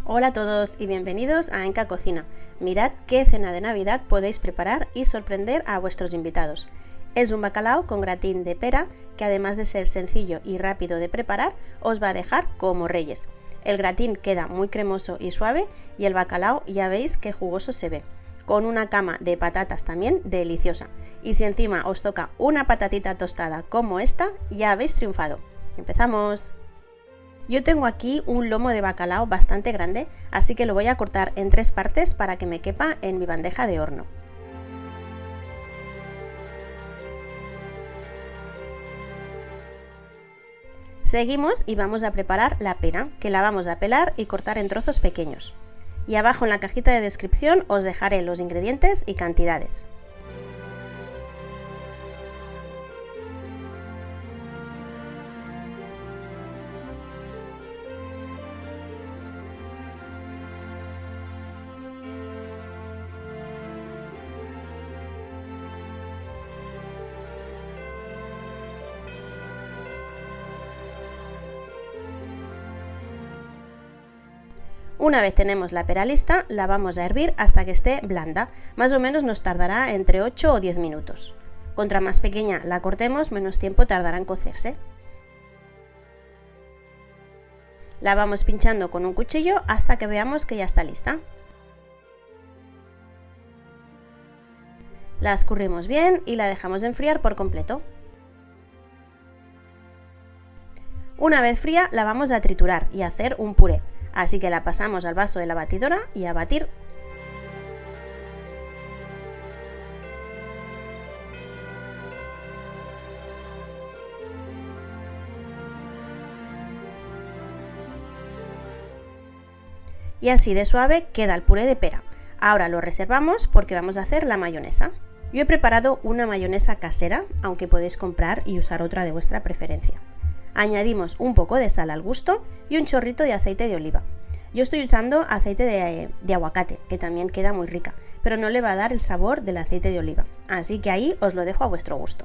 Hola a todos y bienvenidos a Enka Cocina. Mirad qué cena de Navidad podéis preparar y sorprender a vuestros invitados. Es un bacalao con gratín de pera que, además de ser sencillo y rápido de preparar, os va a dejar como reyes. El gratín queda muy cremoso y suave y el bacalao ya veis qué jugoso se ve, con una cama de patatas también deliciosa. Y si encima os toca una patatita tostada como esta, ya habéis triunfado. ¡Empezamos! Yo tengo aquí un lomo de bacalao bastante grande, así que lo voy a cortar en 3 partes para que me quepa en mi bandeja de horno. Seguimos y vamos a preparar la pera, que la vamos a pelar y cortar en trozos pequeños. Y abajo en la cajita de descripción os dejaré los ingredientes y cantidades. Una vez tenemos la pera lista, la vamos a hervir hasta que esté blanda, más o menos nos tardará entre 8 o 10 minutos. Contra más pequeña la cortemos, menos tiempo tardará en cocerse. La vamos pinchando con un cuchillo hasta que veamos que ya está lista. La escurrimos bien y la dejamos enfriar por completo. Una vez fría la vamos a triturar y a hacer un puré. Así que la pasamos al vaso de la batidora y a batir. Y así de suave queda el puré de pera. Ahora lo reservamos porque vamos a hacer la mayonesa. Yo he preparado una mayonesa casera, aunque podéis comprar y usar otra de vuestra preferencia. Añadimos un poco de sal al gusto y un chorrito de aceite de oliva. Yo estoy usando aceite de aguacate, que también queda muy rica, pero no le va a dar el sabor del aceite de oliva, así que ahí os lo dejo a vuestro gusto.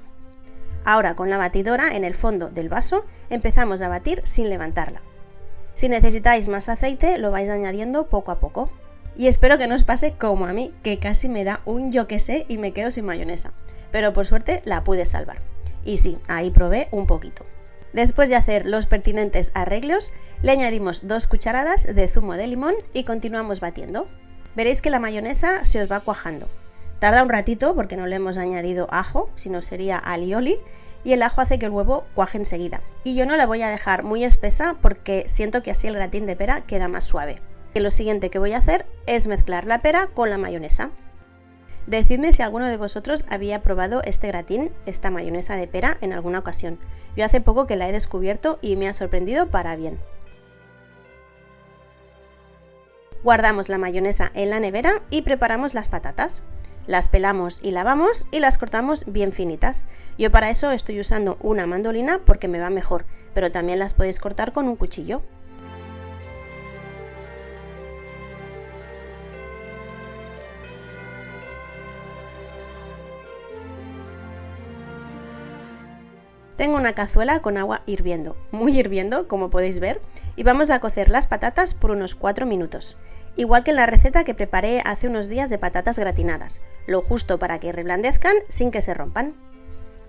Ahora con la batidora en el fondo del vaso empezamos a batir sin levantarla. Si necesitáis más aceite lo vais añadiendo poco a poco. Y espero que no os pase como a mí, que casi me da un yo que sé y me quedo sin mayonesa, pero por suerte la pude salvar. Y sí, ahí probé un poquito. Después de hacer los pertinentes arreglos, le añadimos 2 cucharadas de zumo de limón y continuamos batiendo. Veréis que la mayonesa se os va cuajando. Tarda un ratito porque no le hemos añadido ajo, sino sería alioli, y el ajo hace que el huevo cuaje enseguida. Y yo no la voy a dejar muy espesa porque siento que así el gratín de pera queda más suave. Y lo siguiente que voy a hacer es mezclar la pera con la mayonesa. Decidme si alguno de vosotros había probado este gratín, esta mayonesa de pera, en alguna ocasión. Yo hace poco que la he descubierto y me ha sorprendido para bien. Guardamos la mayonesa en la nevera y preparamos las patatas. Las pelamos y lavamos y las cortamos bien finitas. Yo para eso estoy usando una mandolina porque me va mejor, pero también las podéis cortar con un cuchillo. Tengo una cazuela con agua hirviendo, muy hirviendo como podéis ver, y vamos a cocer las patatas por unos 4 minutos, igual que en la receta que preparé hace unos días de patatas gratinadas, lo justo para que reblandezcan sin que se rompan.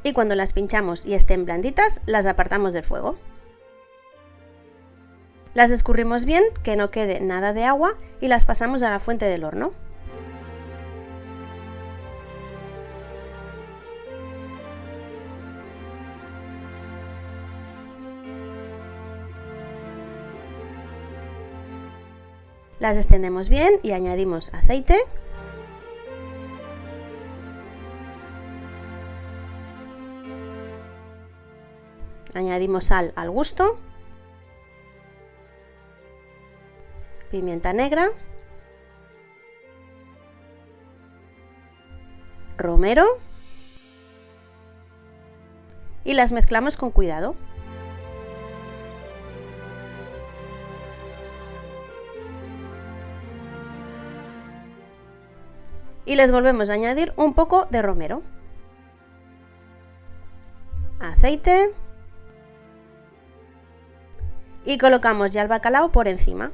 Y cuando las pinchamos y estén blanditas, las apartamos del fuego. Las escurrimos bien, que no quede nada de agua, y las pasamos a la fuente del horno. Las extendemos bien y añadimos aceite, añadimos sal al gusto, pimienta negra, romero y las mezclamos con cuidado. Y les volvemos a añadir un poco de romero, aceite y colocamos ya el bacalao por encima.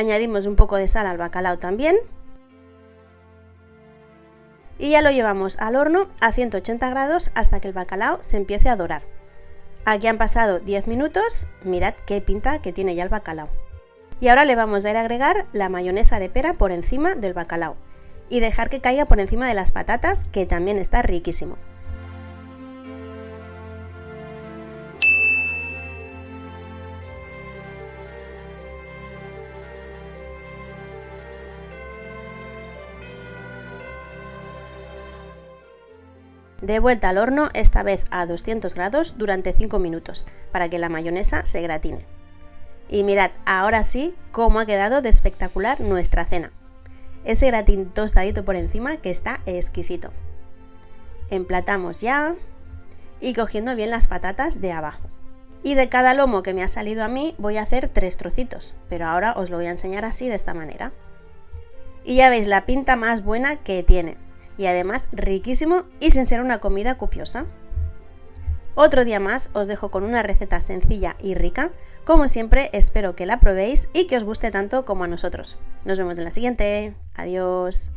Añadimos un poco de sal al bacalao también. Y ya lo llevamos al horno a 180 grados hasta que el bacalao se empiece a dorar. Aquí han pasado 10 minutos, mirad qué pinta que tiene ya el bacalao. Y ahora le vamos a ir a agregar la mayonesa de pera por encima del bacalao y dejar que caiga por encima de las patatas, que también está riquísimo. De vuelta al horno, esta vez a 200 grados durante 5 minutos, para que la mayonesa se gratine. Y mirad, ahora sí, cómo ha quedado de espectacular nuestra cena. Ese gratín tostadito por encima que está exquisito. Emplatamos ya y cogiendo bien las patatas de abajo. Y de cada lomo que me ha salido a mí voy a hacer 3 trocitos, pero ahora os lo voy a enseñar así, de esta manera. Y ya veis la pinta más buena que tiene. Y además riquísimo y sin ser una comida copiosa. Otro día más os dejo con una receta sencilla y rica. Como siempre, espero que la probéis y que os guste tanto como a nosotros. Nos vemos en la siguiente. Adiós.